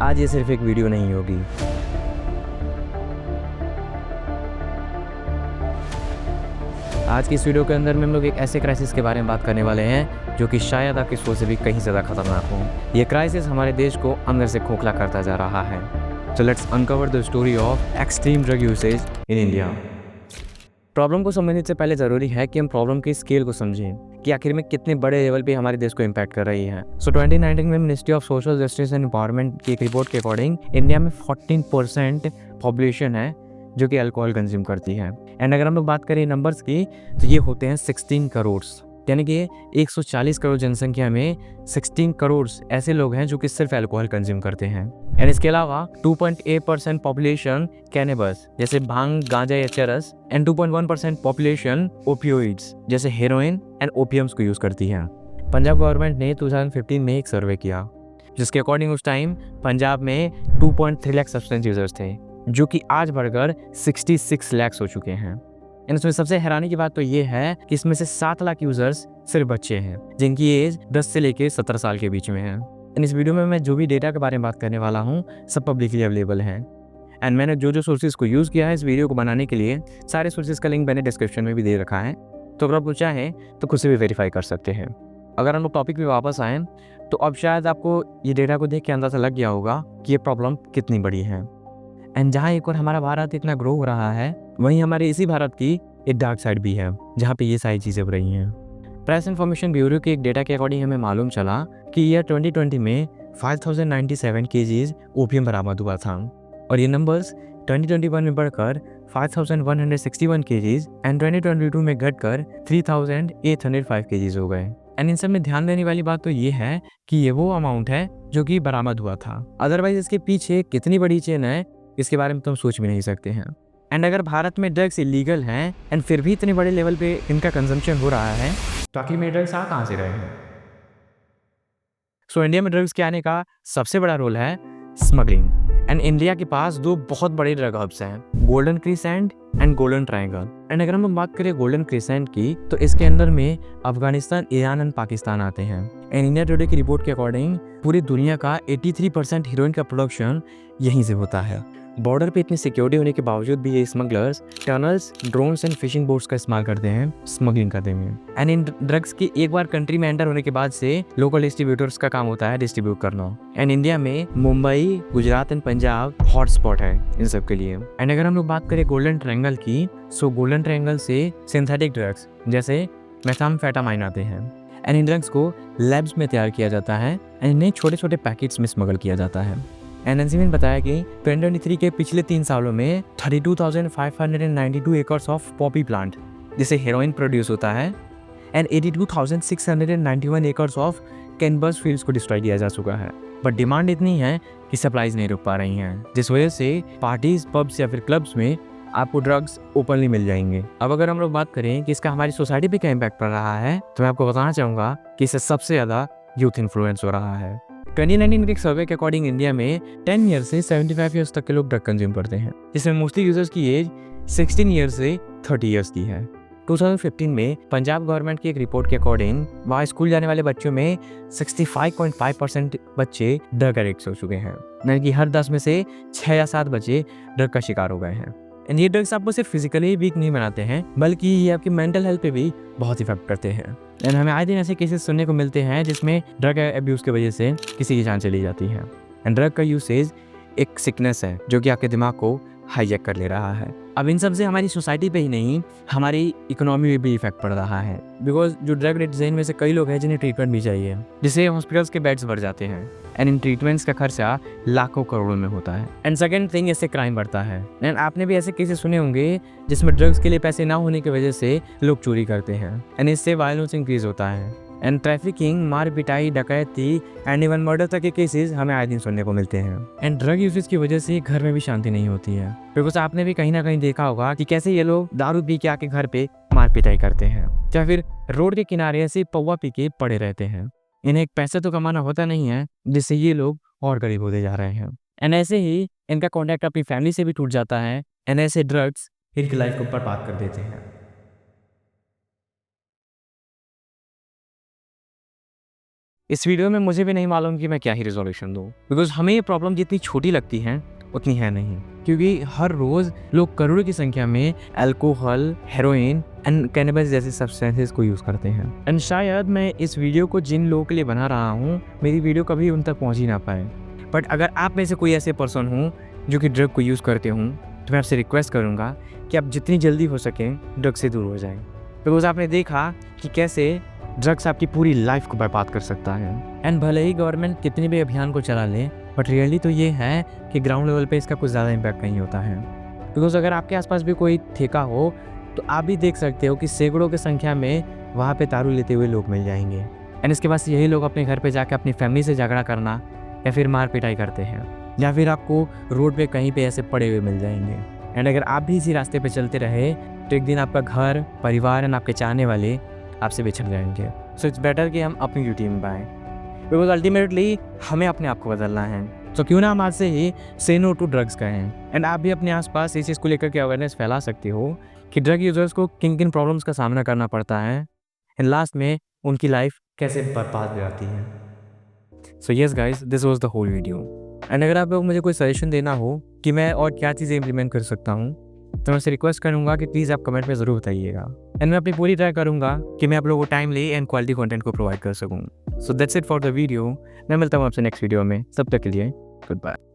आज ये सिर्फ एक वीडियो नहीं होगी। आज की इस वीडियो के अंदर में हम लोग एक ऐसे क्राइसिस के बारे में बात करने वाले हैं जो कि शायद आपकी सोच से भी कहीं ज़्यादा खतरनाक हो। ये क्राइसिस हमारे देश को अंदर से खोखला करता जा रहा है। So let's uncover the story of extreme drug usage in India. Problem को समझने से पहले ज़रूरी है कि हम प्रॉब्लम की स्केल को समझें कि आखिर में कितने बड़े लेवल पे हमारे देश को इम्पैक्ट कर रही है। सो 2019 में ministry of social justice and empowerment की एक रिपोर्ट के अकॉर्डिंग इंडिया में 14% पॉपुलेशन है जो कि अल्कोहल कंज्यूम करती है। एंड अगर हम लोग बात करें नंबर्स की तो ये होते हैं 16 करोड़, यानी कि 140 करोड़ जनसंख्या में 16 करोड़ ऐसे लोग हैं जो कि सिर्फ अल्कोहल कंज्यूम करते हैं। एंड इसके अलावा 2.8% पॉपुलेशन कैनबिस जैसे भांग, गांजा या चरस, एंड 2.1% पॉपुलेशन ओपियोइड्स जैसे हेरोइन एंड ओपियम्स को यूज करती है। पंजाब गवर्नमेंट ने 2015 में एक सर्वे किया जिसके अकॉर्डिंग उस टाइम पंजाब में 2.3 लाख सब्सटेंस यूजर्स थे जो कि आज बढ़कर 66 लाख हो चुके हैं। इसमें सबसे हैरानी की बात तो ये है कि इसमें से 7 लाख यूजर्स सिर्फ बच्चे हैं जिनकी एज 10 से लेकर 17 साल के बीच में है। इस वीडियो में मैं जो भी डेटा के बारे में बात करने वाला हूँ सब पब्लिकली अवेलेबल है। एंड मैंने जो सोर्सेज को यूज़ किया है इस वीडियो को बनाने के लिए, सारे सोर्सेज का लिंक मैंने डिस्क्रिप्शन में भी दे रखा है, तो अगर आप चाहें तो खुद से भी वेरीफाई कर सकते हैं। अगर हम लोग टॉपिक पे वापस आएँ तो अब शायद आपको ये डेटा को देख के अंदाज़ा लग गया होगा कि ये प्रॉब्लम कितनी बड़ी है। एंड जहाँ एक और हमारा भारत इतना ग्रो हो रहा है, वहीं हमारे इसी भारत की एक डार्क साइड भी है जहाँ पे ये सारी चीज़ें हो रही हैं। प्रेस इन्फॉर्मेशन ब्यूरो के एक डेटा के अकॉर्डिंग हमें मालूम चला कि ईयर 2020 में 5097 केजीज ओपियम बरामद हुआ था और ये नंबर्स 2021 में बढ़कर 5161 केजीज एंड 2022 में घटकर 3805 केजीज हो गए। एंड इन सब में ध्यान देने वाली बात तो ये है कि ये वो अमाउंट है जो कि बरामद हुआ था। अदरवाइज इसके पीछे कितनी बड़ी चेन है इसके बारे में तो हम सोच भी नहीं सकते हैं। एंड अगर भारत में ड्रग्स इलीगल हैं एंड फिर भी इतने बड़े लेवल पे इनका कंजम्पशन हो रहा है तो आखिर में ड्रग्स आ कहाँ से रहे हैं। सो इंडिया में ड्रग्स के आने का सबसे बड़ा रोल है स्मगलिंग। एंड इंडिया के पास दो बहुत बड़े ड्रग हब्स हैं, golden crescent and golden triangle. And अगर हम बात करें गोल्डन क्रिसेंट की तो इसके अंदर में अफगानिस्तान, ईरान एंड पाकिस्तान आते हैं। एंड इंडिया टुडे की रिपोर्ट के अकॉर्डिंग पूरी दुनिया का 83% हीरोइन का प्रोडक्शन यहीं से होता है। बॉर्डर पे इतनी सिक्योरिटी होने के बावजूद भी ये smugglers tunnels, drones and fishing boats का इस्तेमाल करते हैं स्मगलिंग करने में। एंड इन ड्रग्स की एक बार कंट्री में एंटर होने के बाद से लोकल डिस्ट्रीब्यूटर्स का काम होता है डिस्ट्रीब्यूट करना। एंड इंडिया में मुंबई, गुजरात एंड पंजाब हॉटस्पॉट है इन सब के लिए। एंड अगर हम लोग बात करें गोल्डन ट्रायंगल की, सो गोल्डन ट्रायंगल से सिंथेटिक ड्रग्स जैसे मेथाम्फेटामाइन आते हैं। एंड इन ड्रग्स को लैब्स में तैयार किया जाता है एंड इन्हें छोटे छोटे पैकेट्स में स्मगल किया जाता है। एनएनसी ने बताया कि 2023 के पिछले 3 सालों में 32,592 एकर्स ऑफ पॉपी प्लांट जिसे हेरोइन प्रोड्यूस होता है and 82,691 acres of canvas fields को डिस्ट्रॉय किया जा चुका है। बट डिमांड इतनी है कि सप्लाईज नहीं रुक पा रही हैं, जिस वजह से पार्टीज, पब्स या फिर क्लब्स में आपको ड्रग्स ओपनली मिल जाएंगे। अब अगर हम लोग बात करें कि इसका हमारी सोसाइटी पे क्या इम्पैक्ट पड़ रहा है तो मैं आपको बताना चाहूँगा कि इससे सबसे ज़्यादा यूथ इन्फ्लुएंस हो रहा है। 2019 के एक सर्वे के अकॉर्डिंग इंडिया में 10 ईयर से 75 ईयर्स तक के लोग ड्रग कंज्यूम करते हैं, जिसमें मोस्टली यूजर्स की एज 16 ईयर से 30 ईयर्स की है। 2015 में पंजाब गवर्नमेंट की एक रिपोर्ट के अकॉर्डिंग वहाँ स्कूल जाने वाले बच्चों में 65.5% बच्चे ड्रग एडिक्ट हो चुके हैं, यानी कि हर 10 में से 6 या 7 बच्चे ड्रग का शिकार हो गए हैं। एंड ये ड्रग्स आपको सिर्फ फिजिकली वीक नहीं बनाते हैं बल्कि ये आपकी मेंटल हेल्थ पे भी बहुत इफेक्ट करते हैं। एंड हमें आए दिन ऐसे केसेस सुनने को मिलते हैं जिसमें ड्रग एब्यूज़ की वजह से किसी की जान चली जाती है। एंड ड्रग का यूसेज एक सिकनेस है जो कि आपके दिमाग को हाईजैक कर ले रहा है। अब इन सब से हमारी सोसाइटी पे ही नहीं हमारी इकोनॉमी में भी इफेक्ट पड़ रहा है, बिकॉज जो ड्रग एडिक्शन में से कई लोग हैं जिन्हें ट्रीटमेंट भी चाहिए, जिससे हॉस्पिटल्स के बेड्स भर जाते हैं एंड इन ट्रीटमेंट्स का खर्चा लाखों करोड़ों में होता है। एंड सेकेंड थिंग, इससे क्राइम बढ़ता है। एंड आपने भी ऐसे केसेस सुने होंगे जिसमें ड्रग्स के लिए पैसे ना होने की वजह से लोग चोरी करते हैं एंड इससे वायलेंस इंक्रीज होता है। एंड ट्रैफिकिंग, मार पिटाई, डकैती एंड इवन मर्डर तक के केसेस हमें आए दिन सुनने को मिलते हैं। एंड ड्रग यूसेज की वजह से घर में भी शांति नहीं होती है, बिकॉज आपने भी कहीं ना कहीं देखा होगा कि कैसे ये लोग दारू पी के आके घर पे मार पिटाई करते हैं या फिर रोड के किनारे ऐसे पौवा पी के पड़े रहते हैं। इन्हें एक पैसे तो कमाना होता नहीं है, जिससे ये लोग और गरीब होते जा रहे हैं। एंड ऐसे ही इनका कॉन्टैक्ट अपनी फैमिली से भी टूट जाता है एंड ऐसे ड्रग्स इनकी लाइफ को बर्बाद कर देते हैं। इस वीडियो में मुझे भी नहीं मालूम कि मैं क्या ही रिजोल्यूशन दूँ, बिकॉज हमें ये प्रॉब्लम जितनी छोटी लगती है उतनी है नहीं, क्योंकि हर रोज़ लोग करोड़ों की संख्या में अल्कोहल, हेरोइन एंड कैनबिस जैसे सब्सटेंसेस को यूज़ करते हैं। एंड शायद मैं इस वीडियो को जिन लोगों के लिए बना रहा हूँ, मेरी वीडियो कभी उन तक पहुँच ही ना पाए। बट अगर आप में से कोई ऐसे पर्सन हो जो कि ड्रग को यूज़ करते हूँ, तो मैं आपसे रिक्वेस्ट करूँगा कि आप जितनी जल्दी हो सके ड्रग से दूर हो जाएं, बिकॉज आपने देखा कि कैसे ड्रग्स आपकी पूरी लाइफ को बर्बाद कर सकता है। एंड भले ही गवर्नमेंट कितने भी अभियान को चला ले, बट रियली तो ये है कि ग्राउंड लेवल पे इसका कुछ ज़्यादा इम्पैक्ट नहीं होता है। बिकॉज अगर आपके आसपास भी कोई ठेका हो तो आप भी देख सकते हो कि सैकड़ों की संख्या में वहाँ पे दारू लेते हुए लोग मिल जाएंगे। एंड इसके बाद यही लोग अपने घर पे जाकर अपनी फैमिली से झगड़ा करना या फिर मार पिटाई करते हैं, या फिर आपको रोड पे कहीं पे ऐसे पड़े हुए मिल जाएंगे। एंड अगर आप भी इसी रास्ते पे चलते रहे तो एक दिन आपका घर, परिवार एंड आपके चाहने वाले आपसे बिछड़ जाएंगे। सो इट्स बेटर कि हम अपनी ड्यूटी में पाएँ, बिकॉज अल्टीमेटली हमें अपने आप को बदलना है। तो क्यों ना हम आज से ही से नो टू ड्रग्स कहें। एंड आप भी अपने आसपास इस चीज़ को लेकर के अवेयरनेस फैला सकते हो कि ड्रग यूजर्स को किन किन प्रॉब्लम्स का सामना करना पड़ता है एंड लास्ट में उनकी लाइफ कैसे बर्बाद हो जाती है। So yes guys, this was the whole video. And अगर आप लोग मुझे कोई सजेशन देना हो कि मैं और क्या चीज़ें इम्प्लीमेंट कर सकता हूँ, तो मैं आपसे रिक्वेस्ट करूँगा कि प्लीज़ आप कमेंट में ज़रूर बताइएगा। एंड मैं अपनी पूरी ट्राई करूँगा कि मैं आप लोगों को टाइमली एंड क्वालिटी कंटेंट को प्रोवाइड कर सकूँ। So that's it for the video. मैं मिलता हूँ आपसे नेक्स्ट वीडियो में, तब तक के लिए गुड बाय।